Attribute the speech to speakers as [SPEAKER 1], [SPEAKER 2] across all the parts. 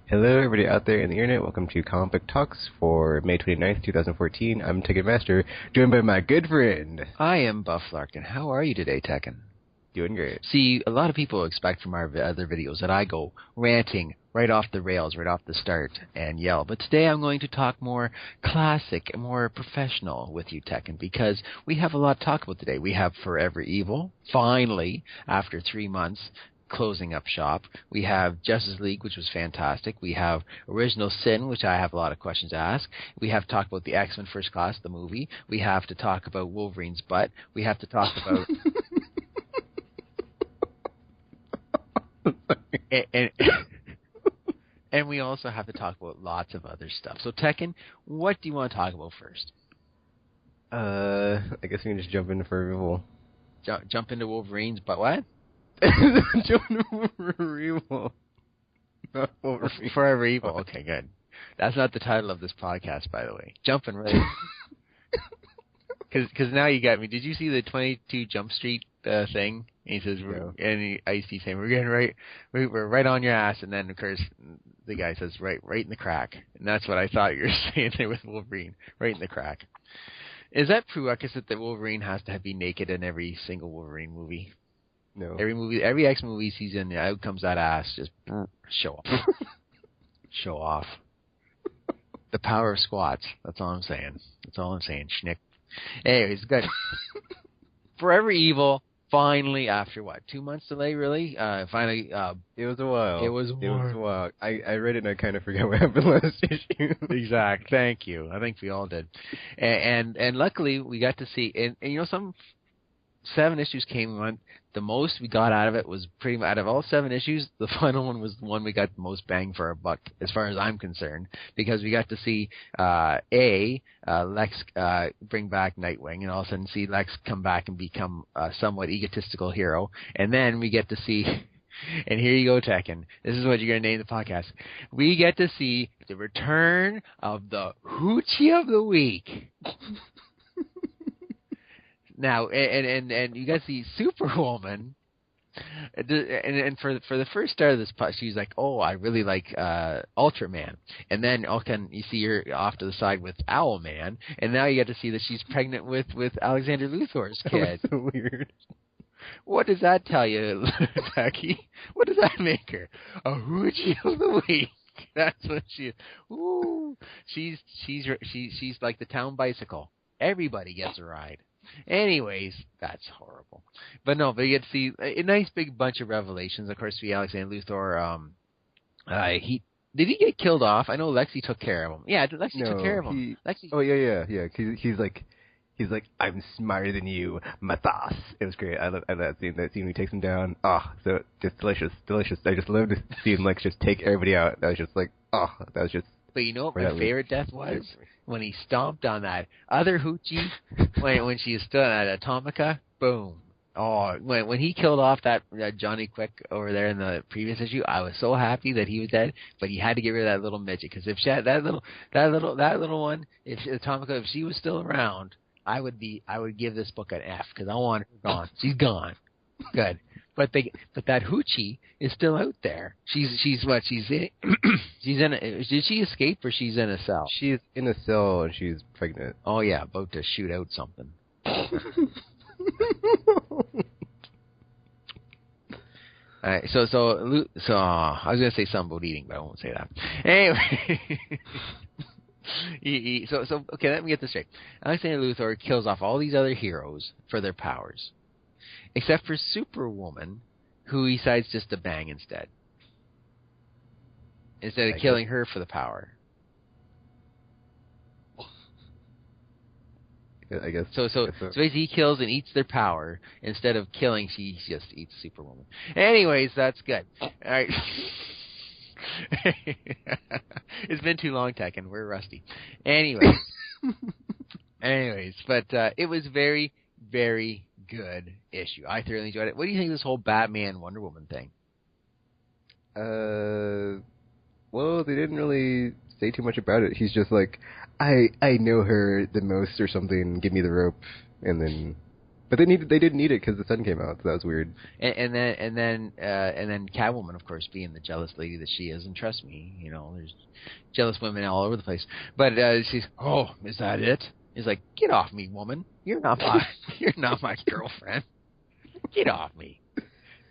[SPEAKER 1] Hello, everybody out there in the internet. Welcome to Comic Book Talks for May 29th, 2014. I'm Ticketmaster, joined by my good friend.
[SPEAKER 2] I am Buff Larkin. How are you today, Tekken?
[SPEAKER 1] Doing great.
[SPEAKER 2] See, a lot of people expect from our other videos that I go ranting right off the rails, right off the start, and yell. But today I'm going to talk more classic, more professional with you, Tekken, because we have a lot to talk about today. We have Forever Evil, finally, after 3 months, closing up shop. We have Justice League, which was fantastic. We have Original Sin, which I have a lot of questions to ask. We have to talk about the X-Men First Class, the movie. We have to talk about Wolverine's butt. We have to talk about... and we also have to talk about lots of other stuff. So, Tekken, what do you want to talk about first?
[SPEAKER 1] I guess we can just jump into Forever Evil.
[SPEAKER 2] Jump into Wolverine's butt what?
[SPEAKER 1] Jump into Forever Evil. Not Wolverine.
[SPEAKER 2] Forever Evil. Okay, good. That's not the title of this podcast, by the way. Jumping right. Because now you got me. Did you see the 22 Jump Street thing? And he says, I see saying, we're right on your ass, and then of course the guy says, right in the crack, and that's what I thought you were saying there with Wolverine, right in the crack. Is that prerequisite that Wolverine has to be naked in every single Wolverine movie?
[SPEAKER 1] No.
[SPEAKER 2] Every X movie he's in, out comes that ass, just show off, show off. The power of squats. That's all I'm saying. That's all I'm saying. Schnick. Anyways, good. Forever Evil. Finally, after what, 2 months delay, really? Finally,
[SPEAKER 1] it was a while.
[SPEAKER 2] It was a while.
[SPEAKER 1] I read it and I kind of forgot what happened last issue.
[SPEAKER 2] Exact. Thank you. I think we all did. And luckily, we got to see, and you know, some 7 issues came on. The most we got out of it was pretty much, out of all 7 issues, the final one was the one we got the most bang for our buck, as far as I'm concerned, because we got to see Lex bring back Nightwing, and all of a sudden see Lex come back and become a somewhat egotistical hero, and then we get to see, and here you go, Tekken, this is what you're going to name the podcast, we get to see the return of the Hoochie of the Week. Now, and you got to see Superwoman, and for the first start of this part, she's like, oh, I really like Ultraman, and then you see her off to the side with Owlman, and now you get to see that she's pregnant with Alexander Luthor's kid.
[SPEAKER 1] That's so weird.
[SPEAKER 2] What does that tell you, Becky? What does that make her? A Hoochie of the Week. That's what she is. Ooh, she's like the town bicycle. Everybody gets a ride. Anyways, that's horrible. But you get to see a nice big bunch of revelations. Of course, we Alexander Luthor. Did he get killed off? I know Lexi took care of him. Yeah, Lexi took care of him.
[SPEAKER 1] Oh yeah. He's like, I'm smarter than you, Mathas. It was great. I love that scene. That scene when he takes him down. Oh, so just delicious. I just love to see him like just take everybody out. That was just like, oh, that was just.
[SPEAKER 2] But you know what my favorite death was? When he stomped on that other Hoochie, when she stood on that Atomica, boom. Oh, when he killed off that Johnny Quick over there in the previous issue, I was so happy that he was dead. But he had to get rid of that little midget, because if she had that little one, if Atomica, if she was still around, I would give this book an F, because I want her gone. She's gone. Good. But that Hoochie is still out there. She's in. She's in. Did she escape, or she's in a cell?
[SPEAKER 1] She's in a cell and she's pregnant.
[SPEAKER 2] Oh yeah, about to shoot out something. All right, so I was gonna say something about eating, but I won't say that. Anyway, so okay, let me get this straight. Alexander Luthor kills off all these other heroes for their powers, except for Superwoman, who he decides just to bang instead of killing her for the power.
[SPEAKER 1] I guess.
[SPEAKER 2] So basically he kills and eats their power. Instead of killing, she just eats Superwoman. Anyways, that's good. All right. It's been too long, Tekken. We're rusty. Anyways, but it was very, very good issue. I thoroughly enjoyed it. What do you think of this whole Batman Wonder Woman thing?
[SPEAKER 1] Well, they didn't really say too much about it. He's just like, I know her the most or something. Give me the rope, and then But they did need it because the sun came out, so that was weird.
[SPEAKER 2] And then Catwoman, of course, being the jealous lady that she is, and trust me, there's jealous women all over the place. But she's, oh, is that it? He's like, get off me, woman! You're not my girlfriend. Get off me.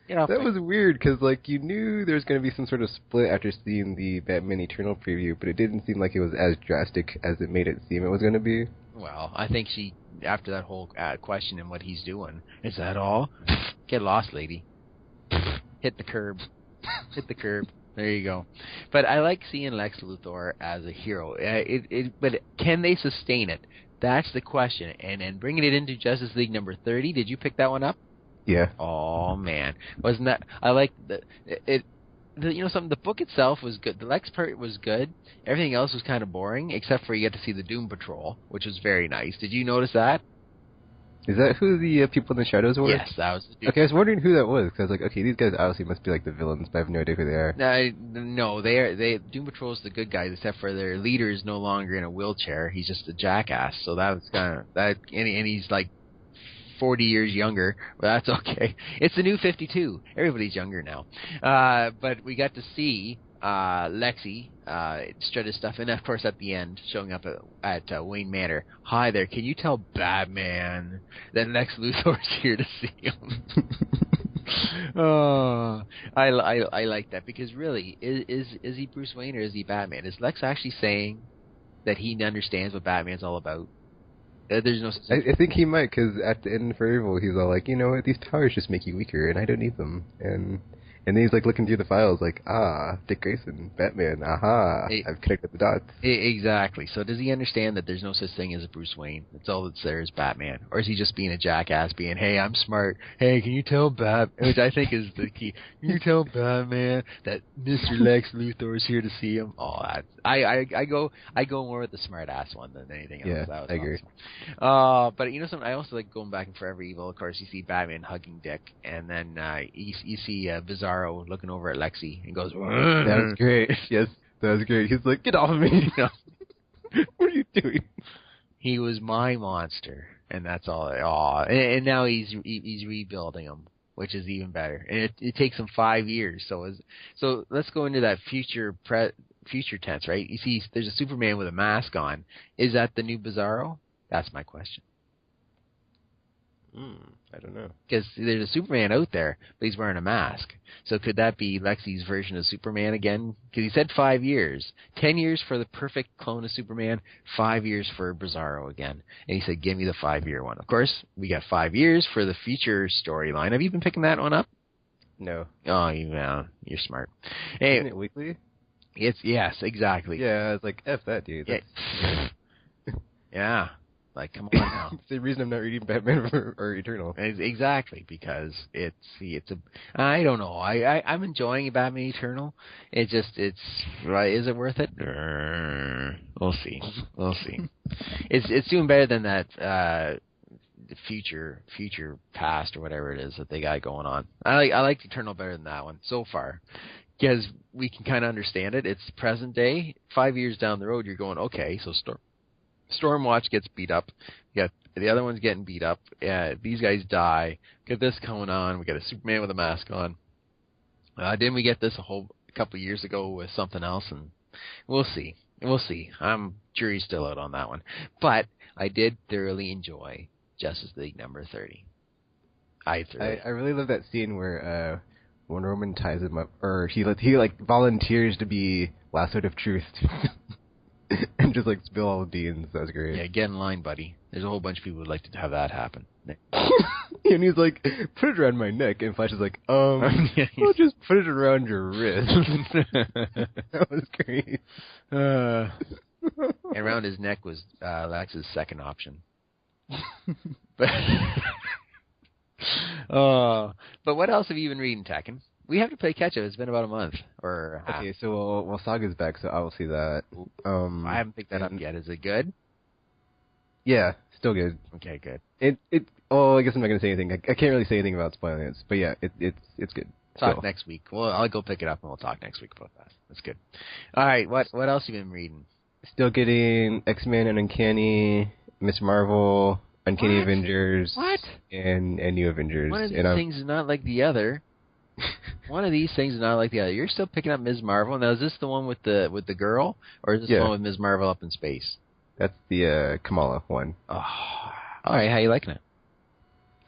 [SPEAKER 1] That was weird because you knew there was going to be some sort of split after seeing the Batman Eternal preview, but it didn't seem like it was as drastic as it made it seem it was going to be.
[SPEAKER 2] Well, I think she, after that whole question and what he's doing, is that all? Get lost, lady. Hit the curb. Hit the curb. There you go. But I like seeing Lex Luthor as a hero. But can they sustain it? That's the question. And then bringing it into Justice League number 30, did you pick that one up?
[SPEAKER 1] Yeah.
[SPEAKER 2] Oh man, wasn't that? I like something. The book itself was good. The Lex part was good. Everything else was kind of boring, except for you get to see the Doom Patrol, which was very nice. Did you notice that?
[SPEAKER 1] Is that who the people in the shadows were?
[SPEAKER 2] Yes, that was the Doom.
[SPEAKER 1] Okay, I was wondering who that was, because I was like, okay, these guys obviously must be the villains, but I have no idea who they are.
[SPEAKER 2] No, Doom Patrol's the good guys, except for their leader is no longer in a wheelchair. He's just a jackass. So that was kind of that, and he's 40 years younger, but that's okay. It's the new 52. Everybody's younger now. But we got to see Lexi strut his stuff, and of course at the end, showing up at Wayne Manor. Hi there, can you tell Batman that Lex Luthor's here to see him? Oh, I like that, because really, is he Bruce Wayne or is he Batman? Is Lex actually saying that he understands what Batman's all about? There's no.
[SPEAKER 1] I think he might, because at the end for Evil, he's all like, you know what, these powers just make you weaker, and I don't need them. And then he's looking through the files, Dick Grayson, Batman, aha, I've connected the dots.
[SPEAKER 2] Exactly. So does he understand that there's no such thing as a Bruce Wayne? That's all that's there is Batman, or is he just being a jackass, being, hey, I'm smart. Hey, can you tell which I think is the key. Can you tell Batman that Mr. Lex Luthor is here to see him? Oh, I go more with the smart ass one than anything else.
[SPEAKER 1] Yeah,
[SPEAKER 2] that was
[SPEAKER 1] I agree.
[SPEAKER 2] Awesome. But something, I also like going back in Forever Evil. Of course, you see Batman hugging Dick, and then you see Bizarro looking over at Lexi and goes,
[SPEAKER 1] that was great. Yes, that was great. He's like, get off of me. What are you doing?
[SPEAKER 2] He was my monster, and that's all. And now he's rebuilding him, which is even better. And it takes him 5 years. So let's go into that future tense, right? You see, there's a Superman with a mask on. Is that the new Bizarro? That's my question.
[SPEAKER 1] I don't know.
[SPEAKER 2] Because there's a Superman out there, but he's wearing a mask. So could that be Lexi's version of Superman again? Because he said 5 years. 10 years for the perfect clone of Superman, 5 years for Bizarro again. And he said, give me the 5-year one. Of course, we got 5 years for the future storyline. Have you been picking that one up?
[SPEAKER 1] No.
[SPEAKER 2] Oh, you're smart. Hey,
[SPEAKER 1] Isn't it weekly?
[SPEAKER 2] Yes, exactly.
[SPEAKER 1] Yeah, I was like, F that, dude.
[SPEAKER 2] Yeah. Come on now.
[SPEAKER 1] It's the reason I'm not reading Batman or Eternal.
[SPEAKER 2] Exactly, because I don't know. I'm enjoying Batman Eternal. Is it worth it? We'll see. It's doing better than that future past or whatever it is that they got going on. I like Eternal better than that one so far, because we can kind of understand it. It's present day. 5 years down the road, you're going, okay, so Stormwatch gets beat up. You got the other one's getting beat up. These guys die. Get this going on. We got a Superman with a mask on. Didn't we get this a couple of years ago with something else? And we'll see. Jury's still out on that one. But I did thoroughly enjoy Justice League number 30. I
[SPEAKER 1] really love that scene where Wonder Woman ties him up, or he volunteers to be lassoed of truth. And just spill all the beans. That was great.
[SPEAKER 2] Yeah, get in line, buddy. There's a whole bunch of people who'd like to have that happen.
[SPEAKER 1] And he's like, put it around my neck. And Flash is like, well, just put it around your wrist. That was great.
[SPEAKER 2] And around his neck was Lex's second option. But what else have you been reading, Tekken? We have to play catch-up. It's been about a month or half.
[SPEAKER 1] Okay, so Saga's back, so I will see that.
[SPEAKER 2] I haven't picked that up yet. Is it good?
[SPEAKER 1] Yeah, still good.
[SPEAKER 2] Okay, good.
[SPEAKER 1] I guess I'm not gonna say anything. I can't really say anything about spoiling it, but yeah, it's good.
[SPEAKER 2] Talk next week. Well, I'll go pick it up and we'll talk next week about that. That's good. All right, what else have you been reading?
[SPEAKER 1] Still getting X-Men and Uncanny, Miss Marvel, Uncanny
[SPEAKER 2] What?
[SPEAKER 1] Avengers,
[SPEAKER 2] What?
[SPEAKER 1] and New Avengers.
[SPEAKER 2] One of these things is not like the other. One of these things is not like the other. You're still picking up Ms. Marvel. Now, is this the one with the girl, or is this the one with Ms. Marvel up in space?
[SPEAKER 1] That's the Kamala one.
[SPEAKER 2] Oh, all right. How you liking it?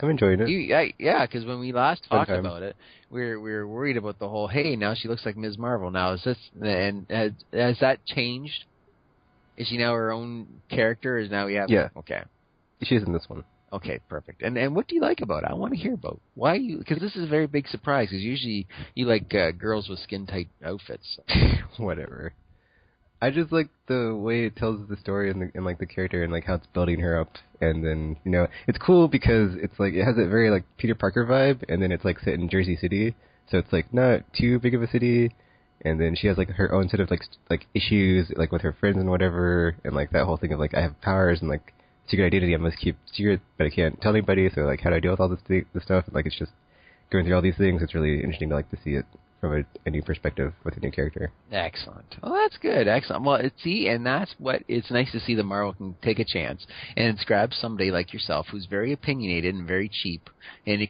[SPEAKER 1] I'm enjoying it.
[SPEAKER 2] Yeah, because when we last talked about it, we were worried about the whole. Hey, now she looks like Ms. Marvel. Now is this and has that changed? Is she now her own character? Or is now we have?
[SPEAKER 1] Yeah.
[SPEAKER 2] Okay.
[SPEAKER 1] She's in this one.
[SPEAKER 2] Okay, perfect. And what do you like about it? I want to hear about why you, because this is a very big surprise. Because usually you like girls with skin tight outfits.
[SPEAKER 1] Whatever. I just like the way it tells the story and like the character and like how it's building her up, and then it's cool because it's like it has a very like Peter Parker vibe, and then it's like set in Jersey City, so it's like not too big of a city, and then she has like her own set of like issues like with her friends and whatever, and like that whole thing of like I have powers and like secret identity I must keep secret, but I can't tell anybody, so like how do I deal with all this stuff? And, like it's just going through all these things. It's really interesting to like to see it from a new perspective with a new character.
[SPEAKER 2] Excellent. Well, that's good. Excellent. Well, and that's what it's nice to see that Marvel can take a chance and grab somebody like yourself who's very opinionated and very cheap, and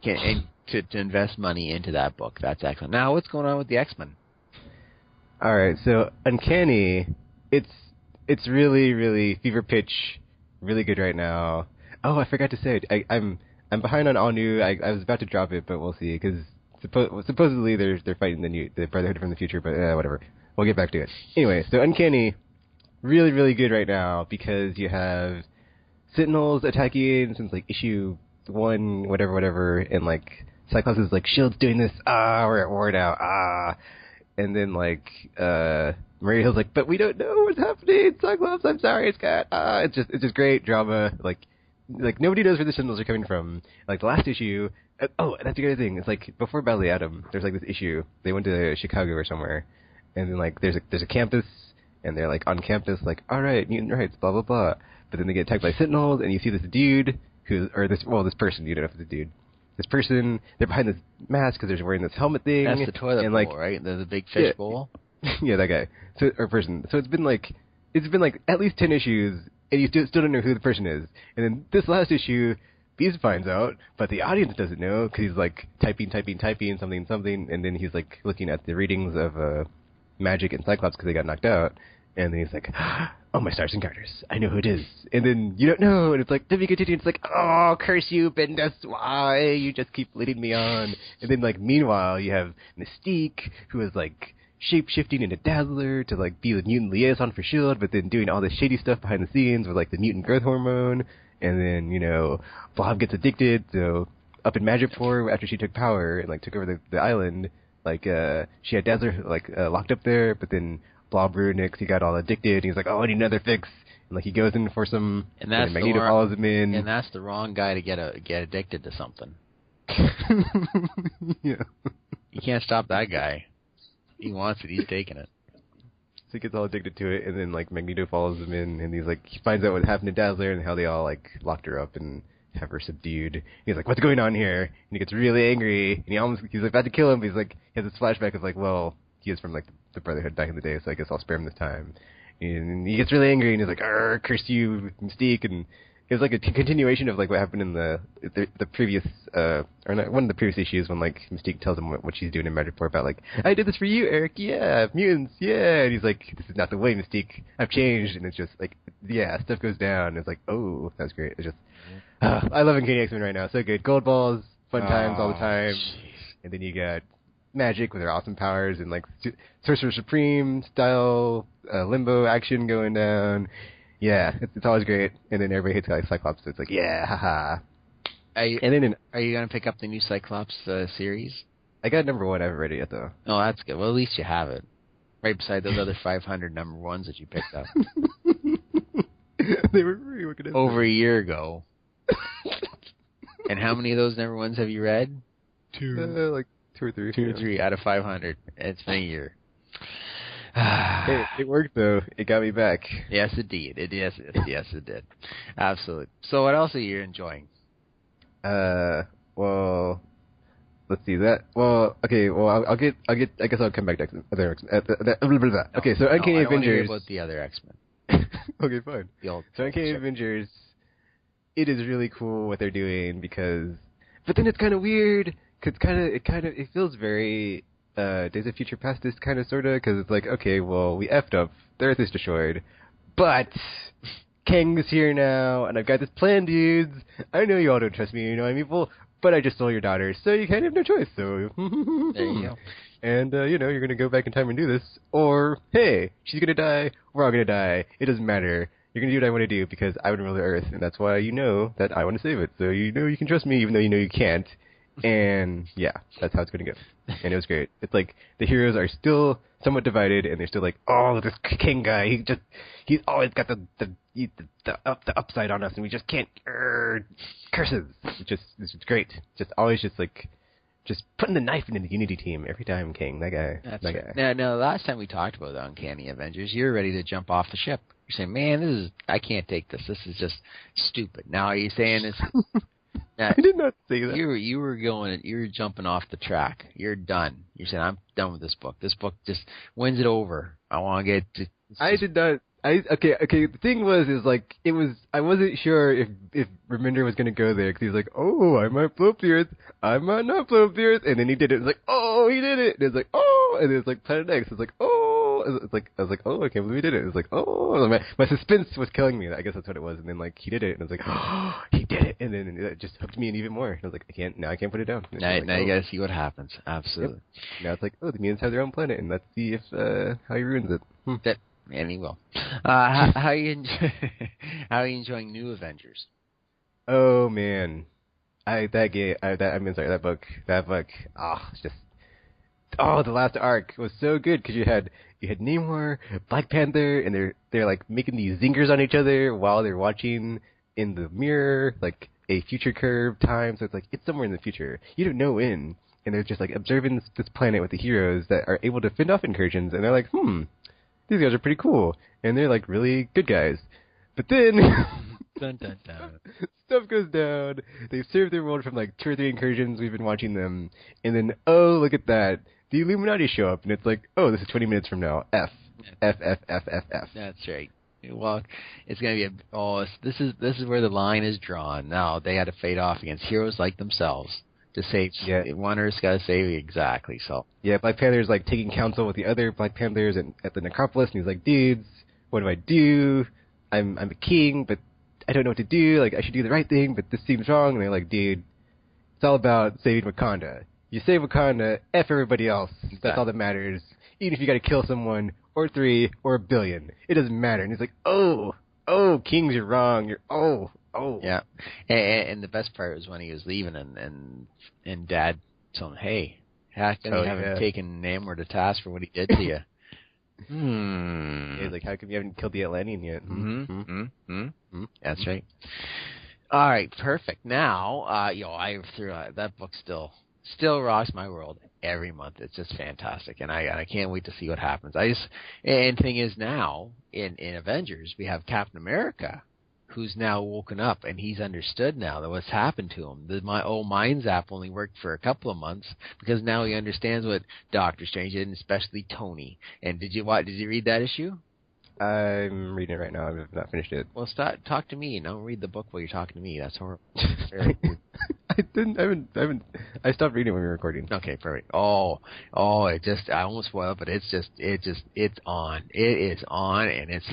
[SPEAKER 2] to invest money into that book. That's excellent. Now, what's going on with the X-Men?
[SPEAKER 1] All right, so Uncanny, it's really, really fever pitch, really good right now. Oh, I forgot to say it. I'm behind on all new. I was about to drop it, but we'll see because supposedly they're fighting the Brotherhood from the future, but whatever. We'll get back to it. Anyway, so Uncanny, really, really good right now because you have Sentinels attacking since like issue 1, whatever, and like Cyclops is like SHIELD's doing this. We're at war now. And then like Maria Hill's like, but we don't know what's happening. Cyclops, I'm sorry, Scott. It's just great drama. Like nobody knows where the Sentinels are coming from. Like the last issue. Oh, that's the other thing. It's like before Battle of the Atom, there's like this issue. They went to Chicago or somewhere, and then like there's a campus, and they're like on campus, like all right, mutant rights, blah blah blah. But then they get attacked by Sentinels, and you see this dude this person. You don't know if it's a dude. This person, they're behind this mask because they're wearing this helmet thing.
[SPEAKER 2] That's the toilet
[SPEAKER 1] and,
[SPEAKER 2] bowl, right? The big fish bowl.
[SPEAKER 1] Yeah, that guy. Or person. So it's been like at least 10 issues, and you still don't know who the person is. And then this last issue, Beast finds out, but the audience doesn't know because he's like typing something, and then he's like looking at the readings of Magic and Cyclops because they got knocked out, and then he's like, oh my stars and garters, I know who it is. And then you don't know, and it's like, then we continue, it's like, oh, curse you, Bendis, why? You just keep leading me on. And then like meanwhile, you have Mystique, who is like shape-shifting into Dazzler to like be the mutant liaison for S.H.I.E.L.D., but then doing all this shady stuff behind the scenes with like the mutant growth hormone. And then, Blob gets addicted, so up in Madripoor, after she took power and, like, took over the island, like, she had Dazzler, like, locked up there, but then Blob ruined it 'cause he got all addicted, and he's like, oh, I need another fix. And, like, he goes in for some, and Magneto follows him in.
[SPEAKER 2] And that's the wrong guy to get addicted to something.
[SPEAKER 1] Yeah.
[SPEAKER 2] You can't stop that guy. He wants it, he's taking it.
[SPEAKER 1] So he gets all addicted to it, and then, like, Magneto follows him in, and he's like, he finds out what happened to Dazzler and how they all, like, locked her up and have her subdued. He's like, what's going on here? And he gets really angry, and he's about to kill him, but he's like, he has this flashback of, like, well, he is from, like, the Brotherhood back in the day, so I guess I'll spare him this time. And he gets really angry, and he's like, curse you, Mystique, and it was like a continuation of like what happened in the previous or not, one of the previous issues when like Mystique tells him what she's doing in Madripoor about like, I did this for you, Eric, yeah, mutants, yeah, and he's like, this is not the way, Mystique, I've changed. And it's just like, yeah, stuff goes down, and it's like, oh, that's great. It's just I love Uncanny X-Men right now, so good. Gold balls, fun times all the time. Geez. And then you got Magic with her awesome powers and like Sorcerer Supreme style limbo action going down. Yeah, it's always great. And then everybody hates like Cyclops, so it's like, yeah, haha.
[SPEAKER 2] Are you going to pick up the new Cyclops series?
[SPEAKER 1] I got number 1. I haven't read it yet, though.
[SPEAKER 2] Oh, that's good. Well, at least you have it. Right beside those other 500 number 1s that you picked up.
[SPEAKER 1] They were free.
[SPEAKER 2] Over a year ago. And how many of those number 1s have you read?
[SPEAKER 1] 2. Like 2 or 3.
[SPEAKER 2] 2 or 3 out of 500. It's been a year.
[SPEAKER 1] Hey, it worked though. It got me back.
[SPEAKER 2] Yes, it did. Yes, it did. Absolutely. So, what else are you enjoying?
[SPEAKER 1] Well, let's see that. Well, okay. Well, I guess I'll come back to other X-Men. Okay, so Uncanny Avengers.
[SPEAKER 2] I don't want to hear about the other X-Men.
[SPEAKER 1] Okay, fine.
[SPEAKER 2] The old
[SPEAKER 1] so Uncanny Avengers. it is really cool what they're doing but then it's kind of weird because it feels very Days of Future Past-ist kind of sorta because it's like, okay, well, we effed up, the Earth is destroyed, but Kang's here now, and I've got this plan, dudes. I know you all don't trust me, you know I'm evil, but I just stole your daughter, so you kind of have no choice. So
[SPEAKER 2] there you go.
[SPEAKER 1] And you're gonna go back in time and do this, or hey, she's gonna die, we're all gonna die. It doesn't matter. You're gonna do what I want to do because I would rule the Earth, and that's why you know that I want to save it. So you know you can trust me, even though you know you can't. And yeah, that's how it's gonna go. And it was great. It's like the heroes are still somewhat divided, and they're still like, oh, this king guy, he's always got the upside on us, and we just can't curses. It's just great. Just always just putting the knife into the Unity team every time, King. That guy.
[SPEAKER 2] That's
[SPEAKER 1] that
[SPEAKER 2] right.
[SPEAKER 1] guy.
[SPEAKER 2] Now, last time we talked about the Uncanny Avengers, you were ready to jump off the ship. You're saying, man, I can't take this. This is just stupid. Now, are you saying this?
[SPEAKER 1] I did not say that.
[SPEAKER 2] You were jumping off the track. You're done. You said, I'm done with this book. This book just, when's it over? I want to get to...
[SPEAKER 1] I did not... Okay. The thing I wasn't sure if Reminder was gonna go there because he was like, "Oh, I might blow up the Earth. I might not blow up the Earth," and then he did it. It was like, "Oh, he did it!" And it was like, "Oh," and it was like Planet X. It was like, "Oh," it's like I was like, "Oh, I can't believe he did it." It was like, "Oh," my suspense was killing me. I guess that's what it was. And then like he did it, and I was like, "Oh, he did it!" And then it just hooked me in even more. And I was like, I can't put it down.
[SPEAKER 2] Now you gotta see what happens. Absolutely.
[SPEAKER 1] Yep. Now it's like, oh, the mutants have their own planet, and let's see if how he ruins it.
[SPEAKER 2] And he will. How are you enjoying New Avengers?
[SPEAKER 1] Oh man, that book. It's just the last arc was so good because you had Namor, Black Panther, and they're like making these zingers on each other while they're watching in the mirror, like a future curve time. So it's like it's somewhere in the future. You don't know when, and they're just like observing this planet with the heroes that are able to fend off incursions, and they're like, these guys are pretty cool, and they're like really good guys. But then
[SPEAKER 2] dun, dun, dun.
[SPEAKER 1] Stuff goes down. They've served their world from like 2 or 3 incursions. We've been watching them, and then look at that, the Illuminati show up, and it's like, oh, this is 20 minutes from now. F.
[SPEAKER 2] That's right. Well, it's gonna be this is where the line is drawn. Now they had to fade off against heroes like themselves. To save one Earth's got to save exactly. So
[SPEAKER 1] Black Panther's like taking counsel with the other Black Panthers at the necropolis, and he's like, "Dudes, what do I do? I'm a king, but I don't know what to do. Like I should do the right thing, but this seems wrong." And they're like, "Dude, it's all about saving Wakanda. You save Wakanda, F everybody else. That's all that matters. Even if you got to kill someone or 3 or a billion, it doesn't matter." And he's like, "Oh, kings, you're wrong. You're oh."
[SPEAKER 2] Yeah, and the best part was when he was leaving, and Dad told him, "Hey, how come you haven't taken Namor to task for what he did to you?"
[SPEAKER 1] He's like, "How come you haven't killed the Atlantean yet?"
[SPEAKER 2] That's right. All right, perfect. Now, I threw that book still rocks my world every month. It's just fantastic, and I can't wait to see what happens. And thing is now in Avengers we have Captain America, who's now woken up, and he's understood now that what's happened to him. My old Mind Zap only worked for a couple of months because now he understands what Doctor Strange did, and especially Tony. And did you read that issue?
[SPEAKER 1] I'm reading it right now. I've not finished it.
[SPEAKER 2] Well, talk to me. Don't read the book while you're talking to me. That's horrible.
[SPEAKER 1] I stopped reading when we were recording.
[SPEAKER 2] Okay, perfect. I almost spoiled, but it's on. It is on, and it's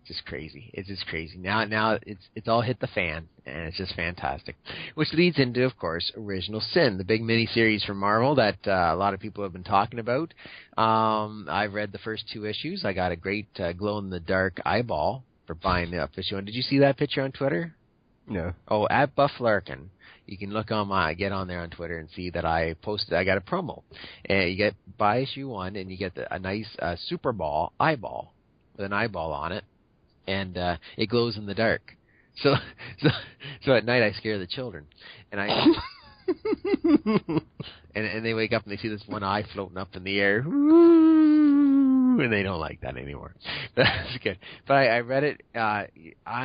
[SPEAKER 2] just crazy. It's just crazy. Now it's all hit the fan, and it's just fantastic. Which leads into, of course, Original Sin, the big miniseries from Marvel that a lot of people have been talking about. I've read the first 2 issues. I got a great glow-in-the-dark eyeball for buying the issue. And did you see that picture on Twitter?
[SPEAKER 1] No.
[SPEAKER 2] Oh, at Buff Larkin. You can get on there on Twitter and see that I got a promo. And you buy issue 1, and you get a nice Super Ball eyeball with an eyeball on it. And it glows in the dark. So at night I scare the children, and and they wake up and they see this one eye floating up in the air, and they don't like that anymore. That's good. But I read it. I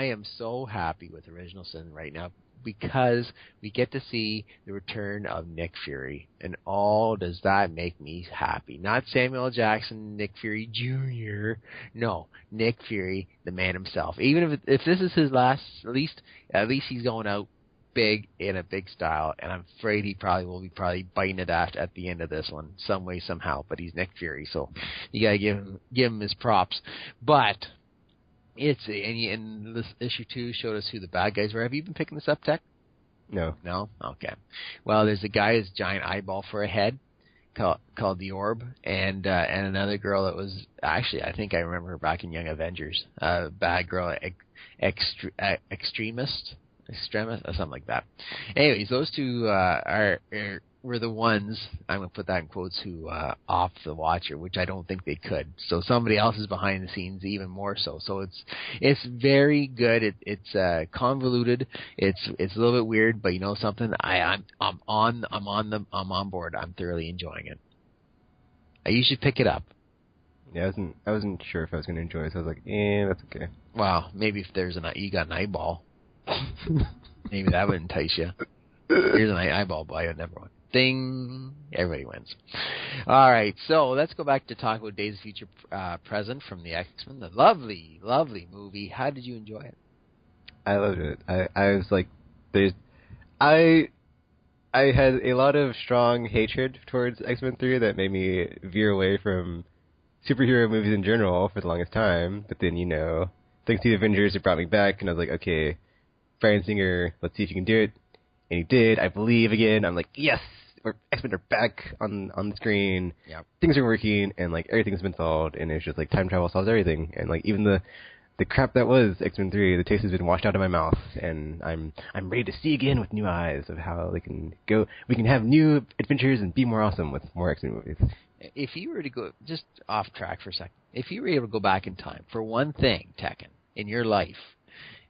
[SPEAKER 2] am so happy with Original Sin right now. because we get to see the return of Nick Fury. And oh, does that make me happy. Not Samuel L. Jackson, Nick Fury Jr. No, Nick Fury, the man himself. Even if this is his last, at least he's going out big in a big style, and I'm afraid he will be biting it at the end of this one, some way, somehow. But he's Nick Fury, so you gotta give him his props. But and this issue 2 showed us who the bad guys were. Have you been picking this up, Tech?
[SPEAKER 1] No.
[SPEAKER 2] No? Okay. Well, there's a guy with a giant eyeball for a head called the Orb, and another girl that was actually, I think I remember her back in Young Avengers. Bad girl, extremist or something like that. Anyways, those two were the ones, I'm going to put that in quotes, who off the Watcher, which I don't think they could. So somebody else is behind the scenes even more so. So it's very good. It's convoluted. It's a little bit weird, but you know something? I'm on board. I'm thoroughly enjoying it. You should pick it up.
[SPEAKER 1] Yeah, I wasn't sure if I was going to enjoy it, so I was like, that's okay.
[SPEAKER 2] Well, maybe if you got an eyeball. Maybe that would entice you. Here's an eyeball, buy it, never one. Ding! Everybody wins. All right, so let's go back to talk about Days of Future Present from the X-Men. The lovely, lovely movie. How did you enjoy it?
[SPEAKER 1] I loved it. I was like, I had a lot of strong hatred towards X-Men 3 that made me veer away from superhero movies in general for the longest time. But then, thanks to the Avengers, it brought me back, and I was like, okay, Bryan Singer, let's see if you can do it. And he did, I believe, again. I'm like, yes, X-Men are back on the screen.
[SPEAKER 2] Yep. Things
[SPEAKER 1] are working, and like everything's been solved, and it's just like time travel solves everything. And like even the crap that was X-Men 3, the taste has been washed out of my mouth, and I'm ready to see again with new eyes of how we can have new adventures and be more awesome with more X-Men movies.
[SPEAKER 2] If you were to go, just off track for a second, if you were able to go back in time for one thing, Tekken, in your life,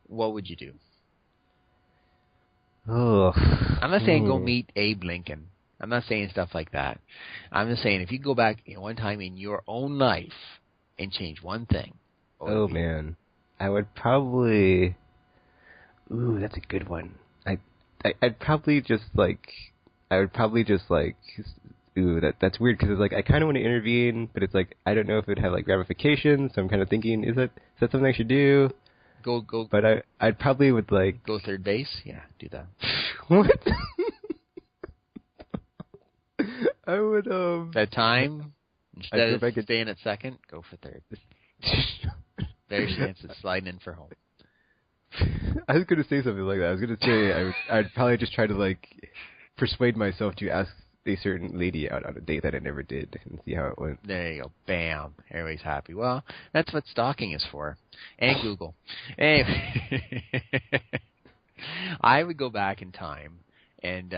[SPEAKER 2] what would you do?
[SPEAKER 1] Oh.
[SPEAKER 2] I'm not saying go meet Abe Lincoln. I'm not saying stuff like that. I'm just saying if you go back one time in your own life and change one thing.
[SPEAKER 1] Oh, man. I would probably... Ooh, that's a good one. I'd probably just, like... Ooh, that's weird, because it's like, I kind of want to intervene, but it's like, I don't know if it would have, like, ramifications, so I'm kind of thinking, is that something I should do?
[SPEAKER 2] Go.
[SPEAKER 1] But I'd probably would, like...
[SPEAKER 2] Go third base? Yeah, do that.
[SPEAKER 1] What? I would,
[SPEAKER 2] That time, instead of staying at second, go for third. Better chance of sliding in for home.
[SPEAKER 1] I was going to say something like that. I was going to say I'd probably just try to, like, persuade myself to ask a certain lady out on a date that I never did and see how it went.
[SPEAKER 2] There you go. Bam. Everybody's happy. Well, that's what stalking is for. And Google. Anyway, I would go back in time and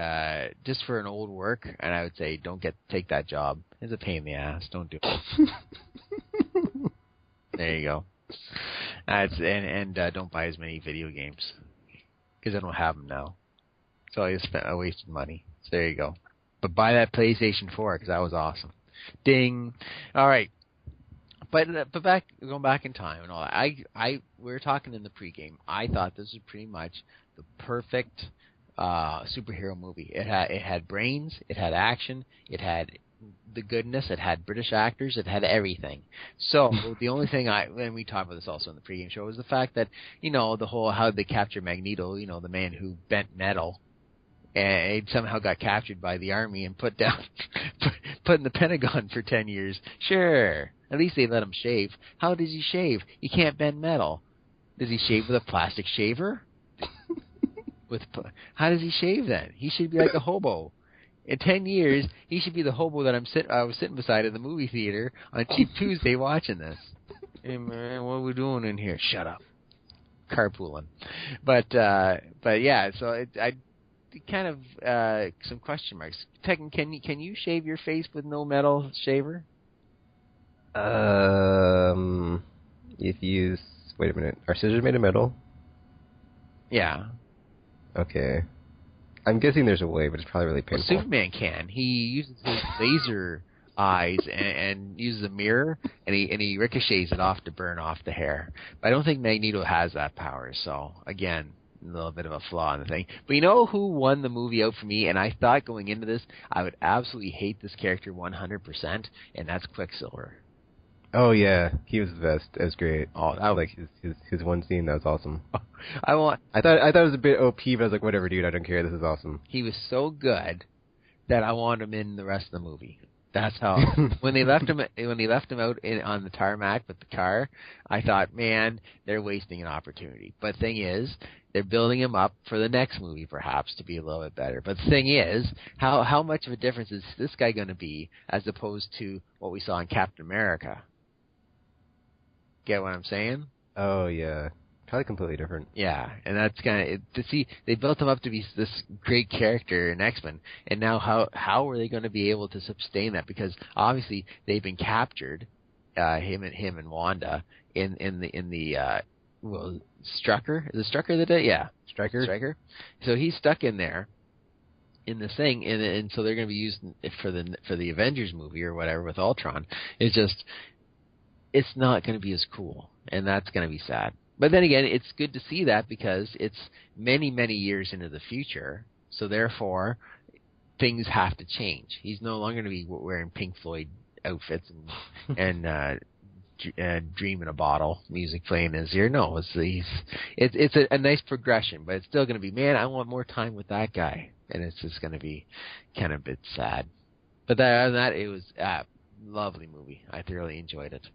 [SPEAKER 2] just for an old work, and I would say, take that job. It's a pain in the ass. Don't do it. There you go. And don't buy as many video games because I don't have them now. So I wasted money. So there you go. But buy that PlayStation 4 because that was awesome. Ding. All right. But going back in time and all that. We were talking in the pregame. I thought this was pretty much the perfect superhero movie. It had brains. It had action. It had the goodness. It had British actors. It had everything. So the only thing and we talked about this also in the pregame show, was the fact that the whole how they capture Magneto. The man who bent metal. And he somehow got captured by the army and put in the Pentagon for 10 years. Sure. At least they let him shave. How does he shave? He can't bend metal. Does he shave with a plastic shaver? How does he shave then? He should be like a hobo. In 10 years, he should be the hobo that I was sitting beside in the movie theater on Cheap Tuesday watching this. Hey man, what are we doing in here? Shut up. Carpooling. But yeah, so I kind of some question marks. Tekken, can you shave your face with no metal shaver?
[SPEAKER 1] If you wait a minute, are scissors made of metal?
[SPEAKER 2] Yeah.
[SPEAKER 1] Okay. I'm guessing there's a way, but it's probably really painful.
[SPEAKER 2] Well, Superman can. He uses his laser eyes and uses a mirror, and he ricochets it off to burn off the hair. But I don't think Magneto has that power. So again, little bit of a flaw in the thing. But you know who won the movie out for me? And I thought going into this, I would absolutely hate this character 100%, and that's Quicksilver.
[SPEAKER 1] Oh yeah, he was the best. It was great.
[SPEAKER 2] Oh, that was
[SPEAKER 1] like his one scene, that was awesome.
[SPEAKER 2] I
[SPEAKER 1] thought it was a bit OP, but I was like, whatever, dude, I don't care. This is awesome.
[SPEAKER 2] He was so good that I want him in the rest of the movie. That's how. when they left him out on the tarmac with the car, I thought, man, they're wasting an opportunity. But the thing is, they're building him up for the next movie, perhaps, to be a little bit better. But the thing is, how much of a difference is this guy going to be as opposed to what we saw in Captain America? Get what I'm saying?
[SPEAKER 1] Oh yeah, probably completely different.
[SPEAKER 2] Yeah, and that's kind of to see they built him up to be this great character in X-Men, and now how are they going to be able to sustain that? Because obviously they've been captured, him and Wanda in the Strucker. Is it Strucker that day? Yeah, Stryker. So he's stuck in there in this thing, and so they're going to be using it for the Avengers movie or whatever with Ultron. It's not going to be as cool, and that's going to be sad. But then again, it's good to see that because it's many, many years into the future, so therefore things have to change. He's no longer going to be wearing Pink Floyd outfits and Dream in a Bottle music playing in his ear. No, it's a nice progression, but it's still going to be, man, I want more time with that guy, and it's just going to be kind of a bit sad. But other than that, it was a lovely movie. I thoroughly enjoyed it.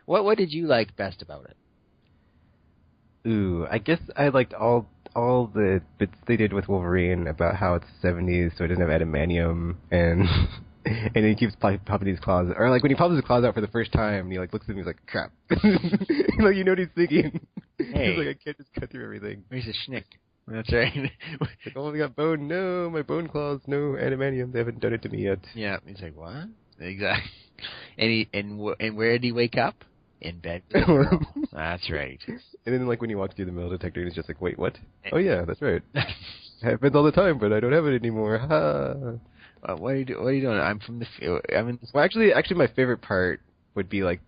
[SPEAKER 2] What did you like best about it?
[SPEAKER 1] Ooh, I guess I liked all the bits they did with Wolverine about how it's the 70s, so it doesn't have adamantium, and and he keeps popping his claws, or like when he pops his claws out for the first time, and he like looks at me, he's like, crap, like you know what he's thinking.
[SPEAKER 2] Hey.
[SPEAKER 1] He's like, I can't just cut through everything.
[SPEAKER 2] He's a schnick. That's right.
[SPEAKER 1] Like, oh, we got bone. No, my bone claws. No adamantium. They haven't done it to me yet.
[SPEAKER 2] Yeah, he's like, what? Exactly. And where did he wake up? In bed. That's right.
[SPEAKER 1] And then, like, when he walks through the metal detector, he's just like, wait, what? Oh, yeah, that's right. It happens all the time, but I don't have it anymore. Ha.
[SPEAKER 2] What are you doing? I'm from the...
[SPEAKER 1] Well, actually, my favorite part would be, like,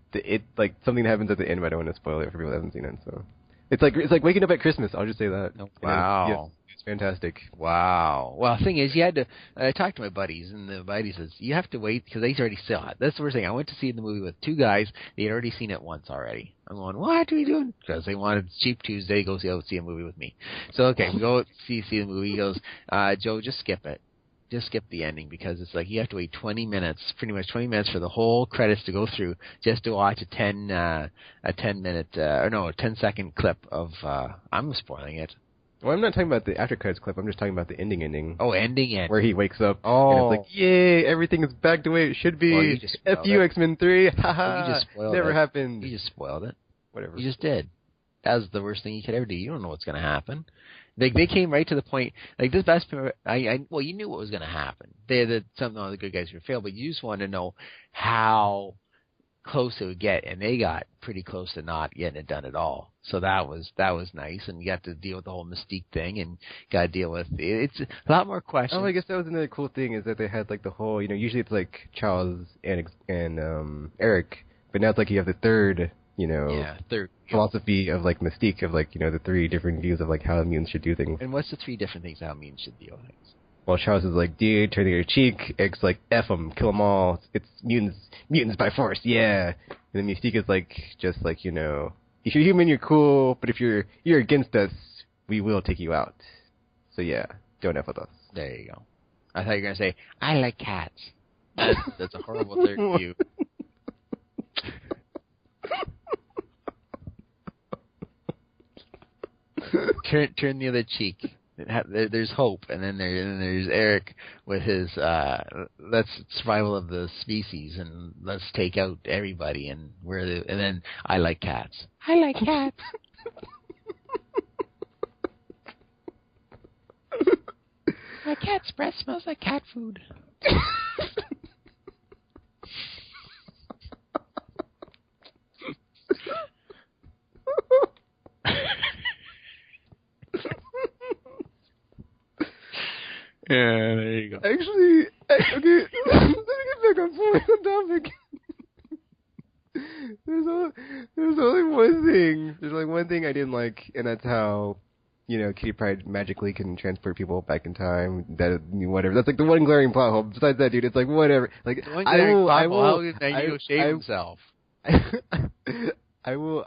[SPEAKER 1] something that happens at the end, but I don't want to spoil it for people that haven't seen it, so... It's like waking up at Christmas, I'll just say that.
[SPEAKER 2] Oh, wow.
[SPEAKER 1] It's fantastic.
[SPEAKER 2] Wow. Well, the thing is, you had to... I talked to my buddies, and the buddy says, you have to wait, because they already saw it. That's the worst thing. I went to see the movie with two guys. They had already seen it once already. I'm going, what are we doing? Because they wanted Cheap Tuesday to go see a movie with me. So, okay, we go see the movie. He goes, Joe, just skip it. Just skip the ending, because it's like you have to wait 20 minutes, pretty much 20 minutes for the whole credits to go through just to watch a 10-second clip of, I'm spoiling it.
[SPEAKER 1] Well, I'm not talking about the after credits clip. I'm just talking about the ending.
[SPEAKER 2] Oh, ending.
[SPEAKER 1] Where he wakes up.
[SPEAKER 2] Oh.
[SPEAKER 1] And it's like, yay, everything is back the way it should be.
[SPEAKER 2] Well, you just
[SPEAKER 1] F you, X-Men 3. Haha.
[SPEAKER 2] You just spoiled
[SPEAKER 1] Never
[SPEAKER 2] it.
[SPEAKER 1] happened.
[SPEAKER 2] You just spoiled it.
[SPEAKER 1] Whatever.
[SPEAKER 2] You just did. That was the worst thing you could ever do. You don't know what's going to happen. They came right to the point. Like this best. Well, you knew what was going to happen. Some of the good guys would fail, but you just wanted to know how close it would get, and they got pretty close to not getting it done at all. So that was nice, and you got to deal with the whole Mystique thing, and got to deal with it's a lot more questions.
[SPEAKER 1] Oh, I guess that was another cool thing is that they had like the whole. Usually it's like Charles and Eric, but now it's like you have the third.
[SPEAKER 2] Third
[SPEAKER 1] philosophy of like Mystique of like the three different views of like how mutants should do things.
[SPEAKER 2] And what's the three different things how mutants should deal with things?
[SPEAKER 1] Well, Charles is like, dude, turn the other cheek. Eric's like, F them, kill them all. It's mutants by force, yeah. And then Mystique is like, just like if you're human, you're cool, but if you're against us, we will take you out. So yeah, don't F with us.
[SPEAKER 2] There you go. I thought you were gonna say, I like cats. That's a horrible third view. Turn the other cheek. There's hope, and then there's Eric with his let's survival of the species, and let's take out everybody, and then I like cats. I like cats. My cat's breath smells like cat food. Yeah, there you go.
[SPEAKER 1] Actually, okay, let me get back on topic. There's only one thing. There's like one thing I didn't like, and that's how Kitty Pryde magically can transport people back in time. That whatever. That's like the one glaring plot hole. Besides that, dude, it's like whatever. Like I will.
[SPEAKER 2] How did Magneto shave himself?
[SPEAKER 1] I will.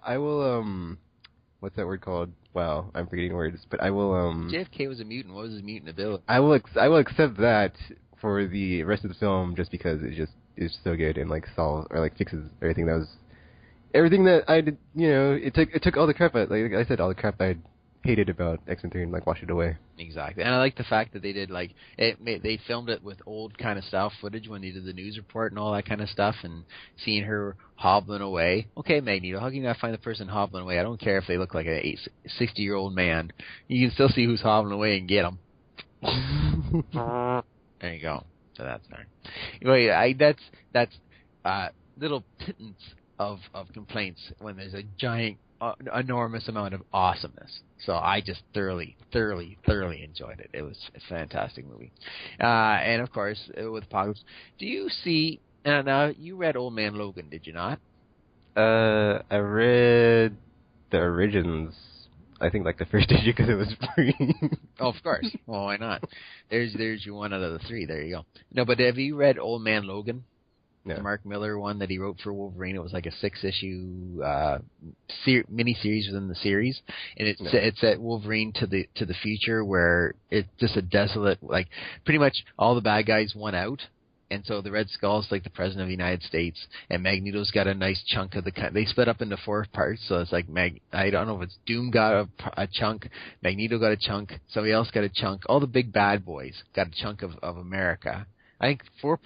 [SPEAKER 1] What's that word called? Wow, I'm forgetting words. But I will.
[SPEAKER 2] JFK was a mutant. What was his mutant ability?
[SPEAKER 1] I will accept that for the rest of the film, just because it just is so good and like solves or like fixes everything that I did. It took all the crap. Like I said, all the crap I hated about X-Men 3 and like washed it away.
[SPEAKER 2] Exactly, and I like the fact that they did they filmed it with old kind of style footage when they did the news report and all that kind of stuff, and seeing her hobbling away. Okay, Magneto, how can you not find the person hobbling away? I don't care if they look like a 60-year-old man. You can still see who's hobbling away and get them. There you go. So that's there. Anyway, that's little pittance of complaints when there's a giant, enormous amount of awesomeness. So I just thoroughly enjoyed it. It was a fantastic movie. And of course, with Apocalypse, do you see? Now you read Old Man Logan, did you not?
[SPEAKER 1] I read the Origins. I think like the first issue because it was free.
[SPEAKER 2] Oh, of course. Well, why not? There's your one out of the three. There you go. No, but have you read Old Man Logan? No. The Mark Miller one that he wrote for Wolverine. It was like a 6-issue mini-series within the series, and it's at Wolverine to the future, where it's just a desolate, like pretty much all the bad guys won out, and so the Red Skull's like the president of the United States, and Magneto's got a nice chunk of they split up into 4 parts, so it's like I don't know if it's Doom got a chunk, Magneto got a chunk, somebody else got a chunk, all the big bad boys got a chunk of America. I think 4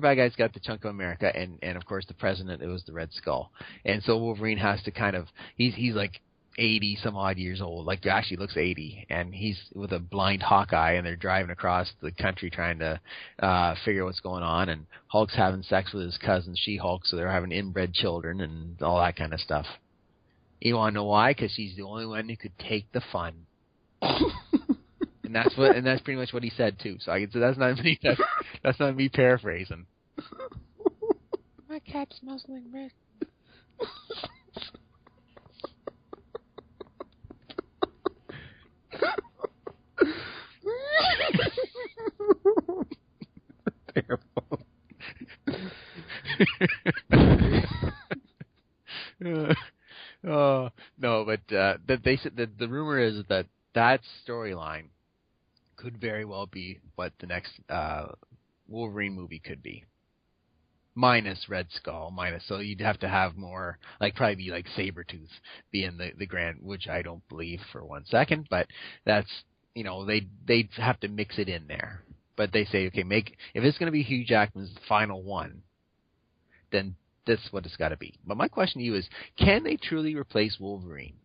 [SPEAKER 2] bad guys got the chunk of America, and of course the president, it was the Red Skull. And so Wolverine has to kind of, he's like 80 some odd years old, like actually looks 80, and he's with a blind Hawkeye, and they're driving across the country trying to figure what's going on, and Hulk's having sex with his cousin She-Hulk, so they're having inbred children and all that kind of stuff. You want to know why? Because she's the only one who could take the fun. And that's pretty much what he said too. So I can say that's not me. That's not me paraphrasing. My cat smells like red. Terrible. No, but that they said that the rumor is that storyline could very well be what the next Wolverine movie could be. Minus Red Skull, so you'd have to have more, like probably be like Sabretooth being the grand, which I don't believe for one second, but that's, they'd have to mix it in there. But they say, okay, if it's going to be Hugh Jackman's final one, then that's what it's got to be. But my question to you is, can they truly replace Wolverine?